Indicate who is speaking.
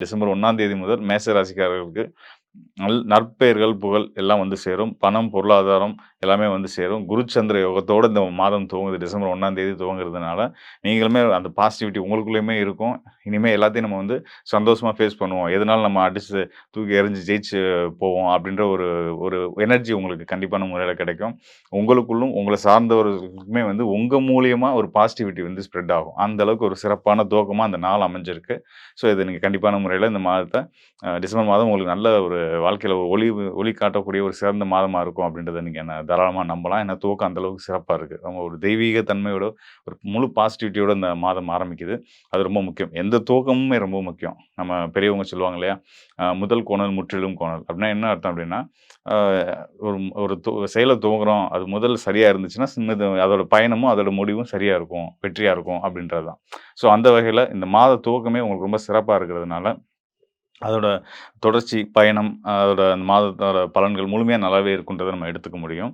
Speaker 1: December 1ஆம் தேதி முதல் மேச ராசிக்காரர்களுக்கு நற்பெயர்கள், புகழ் எல்லாம் வந்து சேரும். பணம், பொருளாதாரம் எல்லாமே வந்து சேரும். குரு சந்திர யோகத்தோட இந்த மாதம் துவங்குது. டிசம்பர் 1ஆம் தேதி துவங்குறதுனால, நீங்களுமே அந்த பாசிட்டிவிட்டி உங்களுக்குள்ளயுமே இருக்கும். இனிமே எல்லாத்தையும் நம்ம வந்து சந்தோஷமா ஃபேஸ் பண்ணுவோம். எதுனாலும் நம்ம அடிச்சு தூக்கி எறிஞ்சு ஜெயிச்சு போவோம் அப்படின்ற ஒரு ஒரு எனர்ஜி உங்களுக்கு கண்டிப்பான முறையில கிடைக்கும். உங்களுக்குள்ளும் உங்கள சார்ந்தவர்களுக்குமே வந்து உங்க மூலியமா ஒரு பாசிட்டிவிட்டி வந்து ஸ்ப்ரெட் ஆகும். அந்த அளவுக்கு ஒரு சிறப்பான துவக்கமா அந்த நாள் அமைஞ்சிருக்கு. ஸோ, இத நீங்க கண்டிப்பான முறையில இந்த மாதத்த டிசம்பர் மாதம் உங்களுக்கு நல்ல ஒரு வாழ்க்கையில ஒரு ஒளி காட்டக்கூடிய ஒரு சிறந்த மாதமா இருக்கும் அப்படின்றத நீங்க தாராளமா நம்பலாம். ஏன்னா துவக்கம் அந்த அளவுக்கு சிறப்பா இருக்கு. அவங்க ஒரு தெய்வீக தன்மையோட, ஒரு முழு பாசிட்டிவிட்டியோட இந்த மாதம் ஆரம்பிக்குது. அது ரொம்ப முக்கியம். எந்த துவக்கமுமே ரொம்ப முக்கியம். நம்ம பெரியவங்க சொல்லுவாங்க இல்லையா? "முதல் கோணல் முற்றிலும் கோணல்." அப்படின்னா என்ன அர்த்தம் அப்படின்னா, அ ஒரு ஒரு செயல துவங்குறோம். அது முதல் சரியா இருந்துச்சுன்னா, அதோட பயணமும், அதோட முடிவும் சரியா இருக்கும். வெற்றியா இருக்கும் அப்படின்றது தான். ஸோ அந்த வகையில இந்த மாத துவக்கமே உங்களுக்கு ரொம்ப சிறப்பா இருக்கிறதுனால அதோட தொடர்ச்சி, பயணம், அதோட அந்த மாதத்தோட பலன்கள் முழுமையா நல்லாவே இருக்குன்றத நம்ம எடுத்துக்க முடியும்.